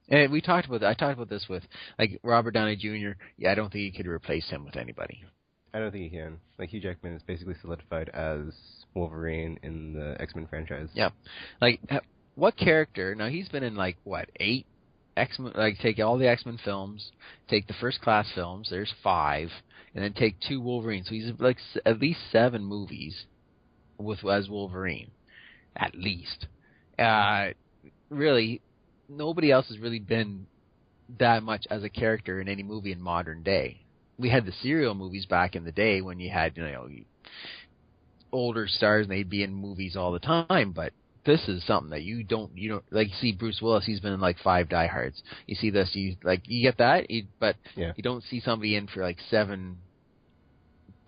[SPEAKER 2] And I talked about this with like Robert Downey Jr. Yeah, I don't think he could replace him with anybody. I
[SPEAKER 1] don't think he can. Like Hugh Jackman is basically solidified as Wolverine in the X-Men franchise.
[SPEAKER 2] Yeah. Like what character? Now he's been in like what 8 X-Men? Like take all the X-Men films, take the First Class films. There's 5, and then take 2 Wolverines. So he's like at least 7 movies as Wolverine, at least. Really. Nobody else has really been that much as a character in any movie in modern day. We had the serial movies back in the day when you had, older stars and they'd be in movies all the time, but this is something that you don't like. You see Bruce Willis, he's been in like 5 Die Hards. You see this, you get that, but you don't see somebody in for like 7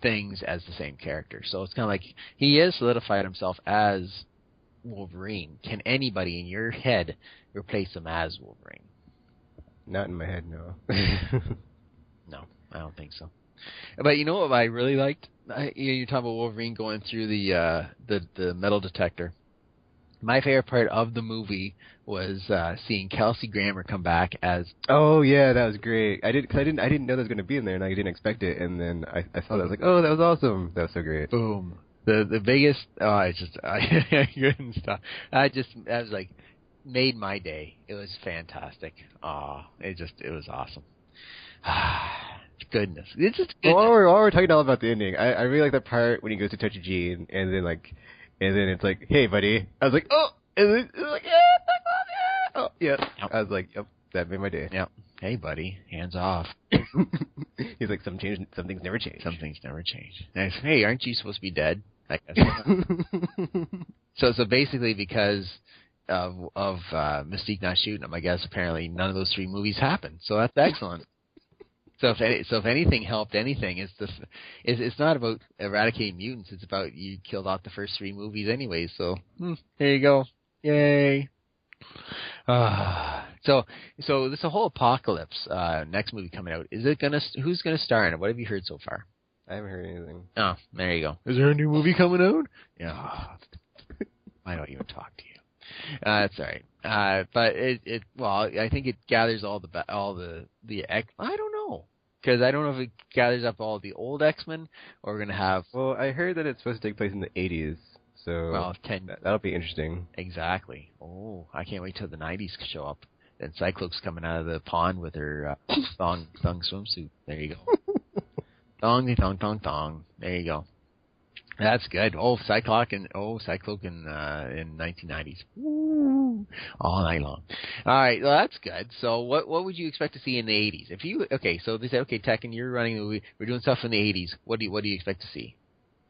[SPEAKER 2] things as the same character. So it's kind of like he has solidified himself as Wolverine. Can anybody in your head replace him as Wolverine?
[SPEAKER 1] Not in my head, no.
[SPEAKER 2] No, I don't think so. But you know what I really liked? You talk about Wolverine going through the metal detector. My favorite part of the movie was seeing Kelsey Grammer come back as.
[SPEAKER 1] Oh yeah, that was great. I didn't know that was going to be in there, and I didn't expect it. And then I saw that, I was like, oh, that was awesome. That was so great.
[SPEAKER 2] Boom. The biggest, I couldn't stop. That was like, made my day. It was fantastic. It was awesome. Goodness. It's just goodness.
[SPEAKER 1] While we're talking all about the ending, I really like that part when he goes to touch Eugene, and then it's like, hey buddy. I was like, oh, and then it's like, yeah, oh, yeah. Yep. I was like, yep, that made my day.
[SPEAKER 2] Yep. Hey, buddy, hands off.
[SPEAKER 1] He's like, some things never change.
[SPEAKER 2] Some things never change. And hey, aren't you supposed to be dead? I guess. So basically, because of Mystique not shooting him, I guess apparently none of those 3 movies happened. So that's excellent. So if anything helped anything, it's not about eradicating mutants. It's about you killed off the first 3 movies anyway. So there you go. Yay. So this whole apocalypse next movie coming out. Who's gonna star in it? What have you heard so far?
[SPEAKER 1] I haven't heard anything.
[SPEAKER 2] Oh, there you go. Is there a new movie coming out? Yeah. I don't even talk to you. That's all right. But I think it gathers all the I don't know, because I don't know if it gathers up all the old X-Men, or we're gonna have.
[SPEAKER 1] Well, I heard that it's supposed to take place in the 80s. So that'll be interesting.
[SPEAKER 2] Exactly. Oh, I can't wait till the 90s show up. Then Cyclope's coming out of the pond with her thong swimsuit. There you go. Thong. There you go. That's good. Cyclope in 1990s. Woo! All night long. All right, well, that's good. So what would you expect to see in the 80s? So they said, okay, Tekken, you're running the movie. We're doing stuff in the 80s. What do you expect to see?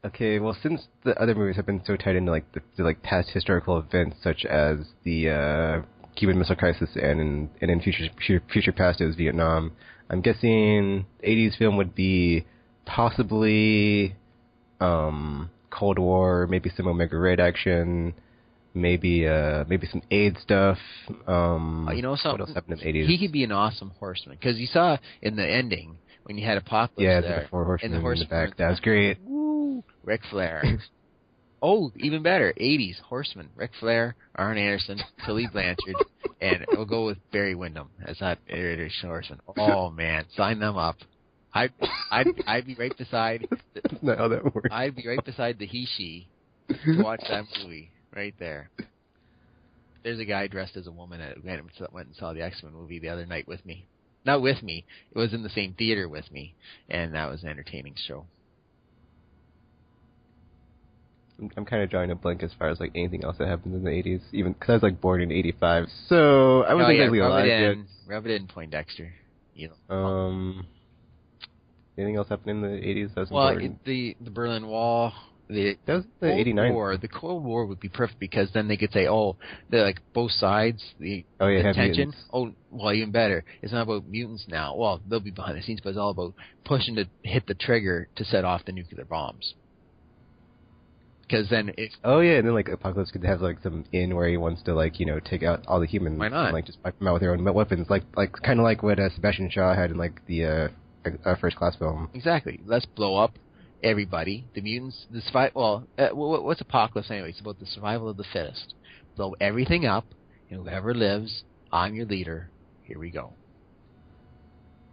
[SPEAKER 1] Okay, well, since the other movies have been so tied into like the past historical events, such as the Cuban Missile Crisis and in future past it was Vietnam, I'm guessing 80s film would be possibly Cold War, maybe some Omega Red action, maybe some AIDS stuff.
[SPEAKER 2] Something?
[SPEAKER 1] What else happened in the 80s?
[SPEAKER 2] He could be an awesome horseman, because you saw in the ending when you had Apocalypse
[SPEAKER 1] the 4 horsemen in the back. That was great.
[SPEAKER 2] Woo! Ric Flair. Even better, 80s horseman. Ric Flair, Arn Anderson, Tully Blanchard, and we'll go with Barry Windham as that horseman. Oh man, sign them up. I'd be right beside.
[SPEAKER 1] That's not how that works.
[SPEAKER 2] I'd be right beside the he/she to watch that movie right there. There's a guy dressed as a woman that went and saw the X-Men movie the other night with me. Not with me. It was in the same theater with me, and that was an entertaining show.
[SPEAKER 1] I'm kind of drawing a blank as far as like anything else that happened in the 80s, even because I was like born in '85, so I wasn't really alive yet.
[SPEAKER 2] Rub it in, Poindexter.
[SPEAKER 1] Anything else happened in the 80s that's
[SPEAKER 2] important? The Berlin Wall.
[SPEAKER 1] That was the '89
[SPEAKER 2] War. The Cold War would be perfect, because then they could say, they're like both sides. The tension. Even better. It's not about mutants now. Well, they'll be behind the scenes, but it's all about pushing to hit the trigger to set off the nuclear bombs. Because then it's...
[SPEAKER 1] and then like Apocalypse could have like some where he wants to take out all the humans.
[SPEAKER 2] Why not?
[SPEAKER 1] And, just wipe them out with their own weapons, like kind of like what Sebastian Shaw had in like the First Class film.
[SPEAKER 2] Exactly. Let's blow up everybody. The mutants. What's Apocalypse anyway? It's about the survival of the fittest. Blow everything up, and whoever lives, I'm your leader. Here we go.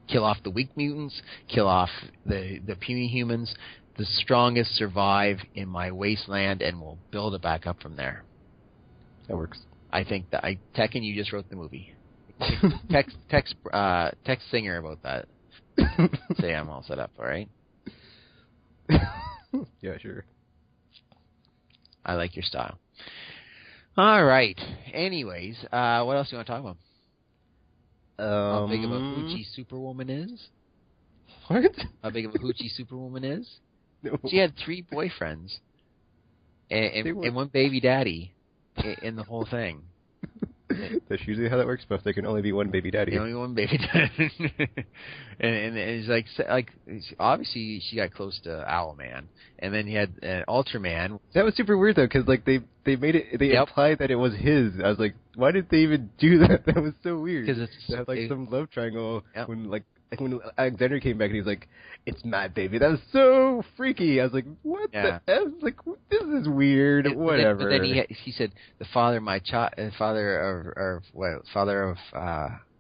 [SPEAKER 2] Kill off the weak mutants. Kill off the puny humans. The strongest survive in my wasteland, and we'll build it back up from there.
[SPEAKER 1] That works.
[SPEAKER 2] I think that Tekken, you just wrote the movie. Text Singer about that. Say I'm all set up. All right.
[SPEAKER 1] Yeah, sure.
[SPEAKER 2] I like your style. All right. Anyways, what else do you want to talk about? How big of a Hoochie Superwoman is?
[SPEAKER 1] What?
[SPEAKER 2] How big of a Hoochie Superwoman is?
[SPEAKER 1] No.
[SPEAKER 2] She had 3 boyfriends and one baby daddy in the whole thing.
[SPEAKER 1] That's usually how that works, but there can only be one baby daddy.
[SPEAKER 2] Only one baby daddy. and it's like obviously she got close to Owlman, and then you had Ultraman.
[SPEAKER 1] That was super weird though, because like they made it, they implied that it was his. I was like, why did they even do that? That was so weird.
[SPEAKER 2] Because
[SPEAKER 1] they had like some love triangle when Alexander came back and he was like, "It's my baby." That was so freaky. I was like, "What the F?" I was like, "This is weird." Whatever.
[SPEAKER 2] But then he said, "The father of my child, father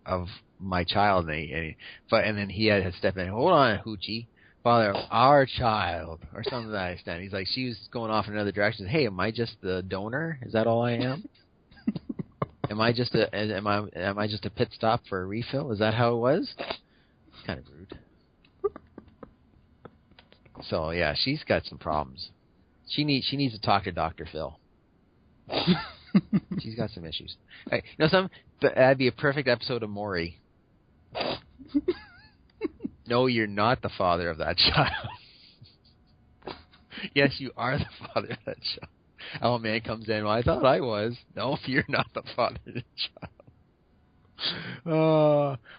[SPEAKER 2] of my child," and then he had to step in. Hold on, Hoochie, father of our child, or something to that extent. He's like, she was going off in another direction. Hey, am I just the donor? Is that all I am? Am I just a pit stop for a refill? Is that how it was? Kind of rude. So yeah, she's got some problems. She needs to talk to Dr. Phil. She's got some issues. Hey, that'd be a perfect episode of Maury. No, you're not the father of that child. Yes, you are the father of that child. Oh, man comes in. Well, I thought I was. No, you're not the father of the child.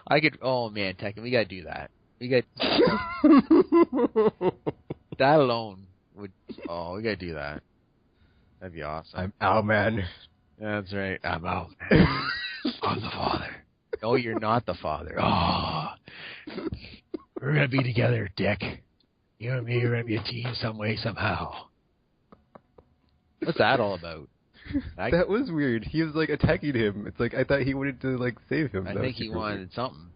[SPEAKER 2] I could. Oh man, Tekken, we gotta do that. We got that alone would. Oh, we gotta do that. That'd be awesome.
[SPEAKER 1] I'm out, man.
[SPEAKER 2] That's right. I'm out. I'm the father. No, you're not the father. Oh, we're gonna be together, Dick. You and me are gonna be a team some way, somehow. What's that all about?
[SPEAKER 1] That was weird. He was like attacking him. It's like I thought he wanted to like save him.
[SPEAKER 2] I think he wanted something.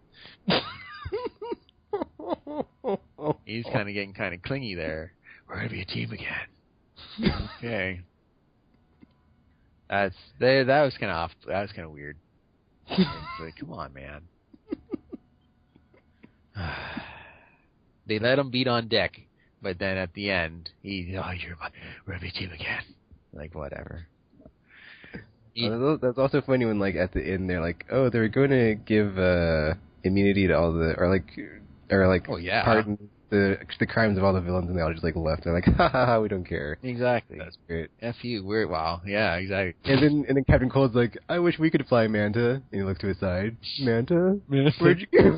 [SPEAKER 2] He's kind of getting kind of clingy there. We're gonna be a team again. Okay. That was kind of off. That was kind of weird. It's like, come on, man. They let him beat on Dick, but then at the end, we're gonna be a team again. Like whatever.
[SPEAKER 1] That's also funny when like at the end they're like, oh, they're going to give immunity to all the
[SPEAKER 2] oh yeah,
[SPEAKER 1] pardon the crimes of all the villains, and they all just like left. They're like, ha ha ha, we don't care.
[SPEAKER 2] Exactly.
[SPEAKER 1] That's great.
[SPEAKER 2] F you. We're wow. Yeah, exactly.
[SPEAKER 1] And then Captain Cold's like, I wish we could fly Manta. And he looks to his side. Manta, where'd you go?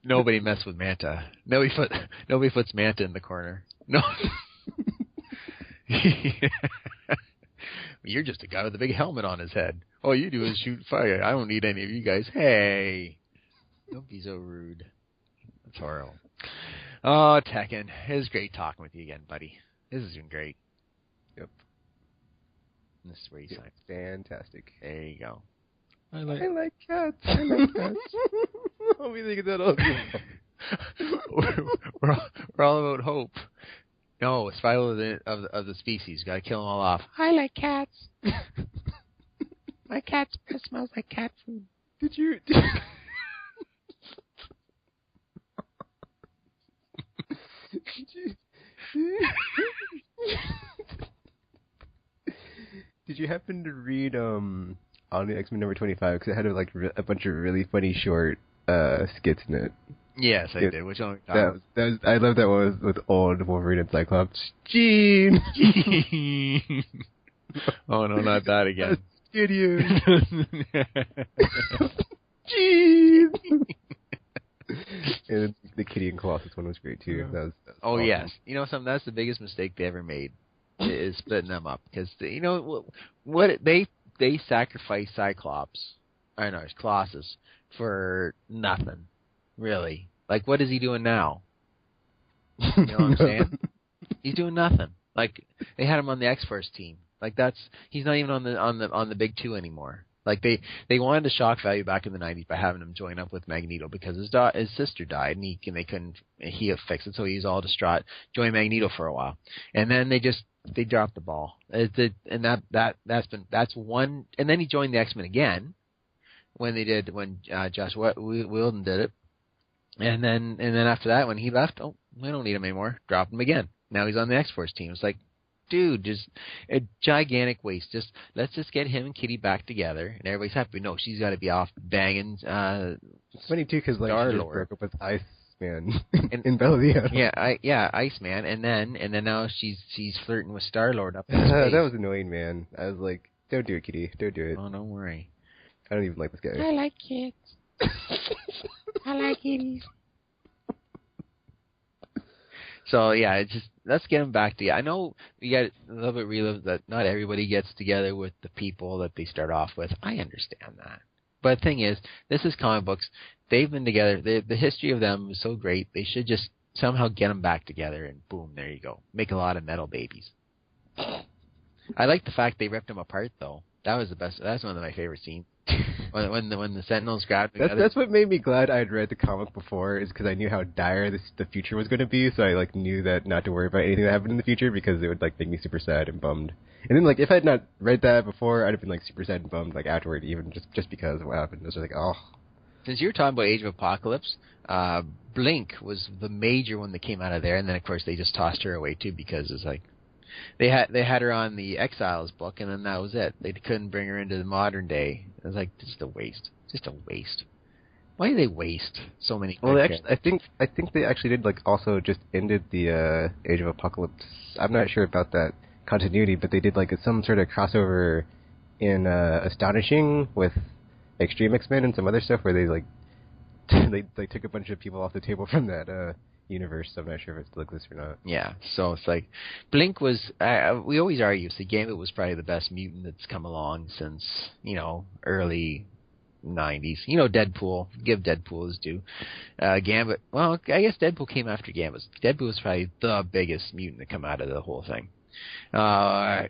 [SPEAKER 2] Nobody mess with Manta. Nobody puts Manta in the corner. No. You're just a guy with a big helmet on his head. All you do is shoot fire. I don't need any of you guys. Hey, don't be so rude. That's horrible. Oh, Tekken, it was great talking with you again, buddy. This has been great.
[SPEAKER 1] Yep.
[SPEAKER 2] This is where you sign.
[SPEAKER 1] Fantastic.
[SPEAKER 2] There you go.
[SPEAKER 1] I like cats. I like cats. I'll be thinking that all the time.
[SPEAKER 2] We're all about hope. No, survival of the species. Got to kill them all off. I like cats. My cat's breath smells like cat food.
[SPEAKER 1] Did you happen to read on the X-Men number 25? Because it had like a bunch of really funny short skits in it.
[SPEAKER 2] Yes, I did. Which one?
[SPEAKER 1] I love that one with old Wolverine and Cyclops. Gene!
[SPEAKER 2] Oh, no, not that again.
[SPEAKER 1] Idiot! Gene! And the Kitty and Colossus one was great, too. That was awesome.
[SPEAKER 2] Yes. You know something? That's the biggest mistake they ever made, is splitting them up. Because, you know, what they sacrificed Colossus, for nothing. Really. Like, what is he doing now? You know what I'm saying? He's doing nothing. Like, they had him on the X-Force team. Like, he's not even on the big two anymore. Like, they wanted to shock value back in the 90s by having him join up with Magneto because his sister died and he fixed it, so he was all distraught. Joined Magneto for a while, and then they dropped the ball. That's one. And then he joined the X-Men again when Josh Whedon did it. And then after that, when he left, we don't need him anymore. Dropped him again. Now he's on the X-Force team. It's like, dude, just a gigantic waste. Let's get him and Kitty back together, and everybody's happy. No, she's got to be off banging.
[SPEAKER 1] It's funny too, because like she just broke up with Iceman
[SPEAKER 2] in
[SPEAKER 1] Belvedere.
[SPEAKER 2] Yeah, Iceman, and then now she's flirting with Star-Lord up in space.
[SPEAKER 1] That was annoying, man. I was like, don't do it, Kitty. Don't do it.
[SPEAKER 2] Oh, don't worry.
[SPEAKER 1] I don't even like this guy.
[SPEAKER 2] I like kids. I like kitties. So yeah, let's get them back together. I know we got a little bit real that not everybody gets together with the people that they start off with. I understand that, but the thing is, this is comic books. They've been together. The history of them is so great. They should just somehow get them back together, and boom, there you go. Make a lot of metal babies. I like the fact they ripped them apart, though. That was the best. That's one of my favorite scenes. When the Sentinels grabbed together.
[SPEAKER 1] That's what made me glad I'd read the comic before, is because I knew how dire the future was going to be, so I like knew that not to worry about anything that happened in the future because it would like make me super sad and bummed. And then like if I had not read that before, I'd have been like super sad and bummed like afterward, even just because of what happened. It was like, oh.
[SPEAKER 2] Since you're talking about Age of Apocalypse, Blink was the major one that came out of there, and then of course they just tossed her away too because it's like they had her on the Exiles book, and then that was it. They couldn't bring her into the modern day. It was like just a waste. Why do they waste so many?
[SPEAKER 1] Well, I think they actually did like also just ended the Age of Apocalypse. I'm not sure about that continuity, but they did like some sort of crossover in Astonishing with Extreme X-Men and some other stuff where they like they took a bunch of people off the table from that universe. So I'm not sure if it still exists or not.
[SPEAKER 2] Yeah, so it's like Blink was. We always argue. So Gambit was probably the best mutant that's come along since early 90s. Deadpool. Give Deadpool his due. Gambit. Well, I guess Deadpool came after Gambit. Deadpool was probably the biggest mutant to come out of the whole thing. Yeah.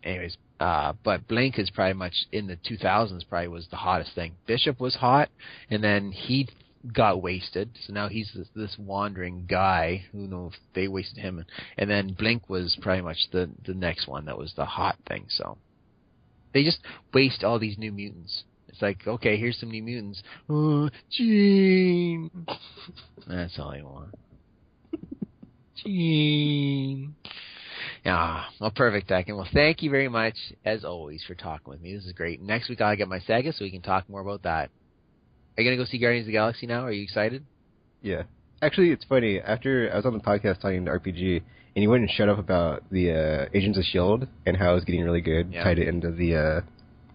[SPEAKER 2] Anyways, but Blink is probably much in the 2000s. Probably was the hottest thing. Bishop was hot, and then he got wasted. So now he's this wandering guy. Who knows if they wasted him? And then Blink was pretty much the next one that was the hot thing. So they just waste all these new mutants. It's like, okay, here's some new mutants. Oh, Jean. That's all I want. Jean. Well, perfect, Tekken. Well, thank you very much, as always, for talking with me. This is great. Next week I'll get my Sega so we can talk more about that. Are you going to go see Guardians of the Galaxy now? Are you excited?
[SPEAKER 1] Yeah. Actually, it's funny. After I was on the podcast talking to RPG, and you wouldn't shut up about the Agents of S.H.I.E.L.D. and how it was getting really good, tied it into the...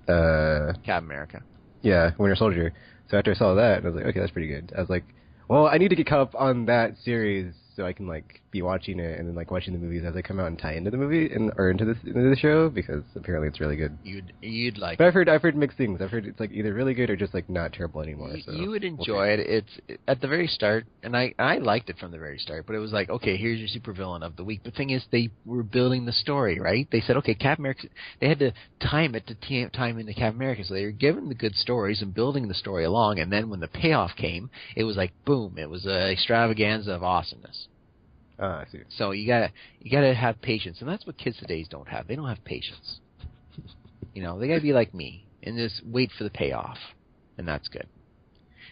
[SPEAKER 2] Captain America.
[SPEAKER 1] Yeah, Winter Soldier. So after I saw that, I was like, okay, that's pretty good. I was like, well, I need to get caught up on that series so I can like be watching it and then like watching the movies as they come out and tie into the movie or into the show, because apparently it's really good.
[SPEAKER 2] You'd like.
[SPEAKER 1] But I've heard mixed things. I've heard it's like either really good or just like not terrible anymore. So
[SPEAKER 2] you would enjoy it. It's at the very start, and I liked it from the very start. But it was like, okay, here's your supervillain of the week. The thing is, they were building the story, right? They said, okay, Captain America. They had to time it to time into Captain America, so they were given the good stories and building the story along. And then when the payoff came, it was like boom! It was an extravaganza of awesomeness.
[SPEAKER 1] I see.
[SPEAKER 2] So you gotta have patience, and that's what kids today don't have. They don't have patience. They gotta be like me and just wait for the payoff, and that's good.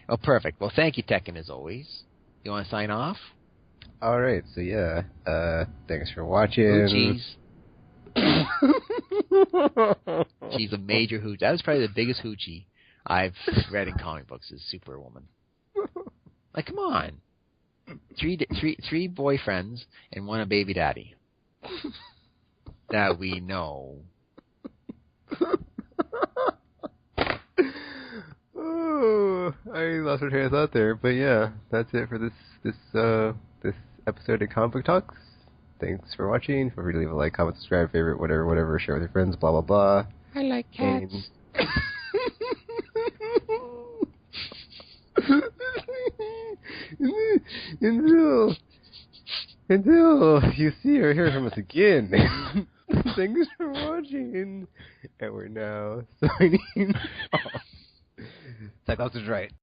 [SPEAKER 2] Oh, perfect. Well, thank you, Tekken, as always. You want to sign off?
[SPEAKER 1] All right. So yeah, thanks for watching.
[SPEAKER 2] Hoochies. She's a major hooch. That was probably the biggest hoochie I've read in comic books. Is Superwoman. Like, come on. Three boyfriends and one a baby daddy. That we know.
[SPEAKER 1] Oh, I lost my train of thought there, but yeah, that's it for this episode of Comic Book Talks. Thanks for watching. Feel free to leave a like, comment, subscribe, favorite, whatever, share with your friends, blah blah blah.
[SPEAKER 2] I like cats.
[SPEAKER 1] Until you see or hear from us again. Thanks for watching. And we're now signing off. Cyclops is right.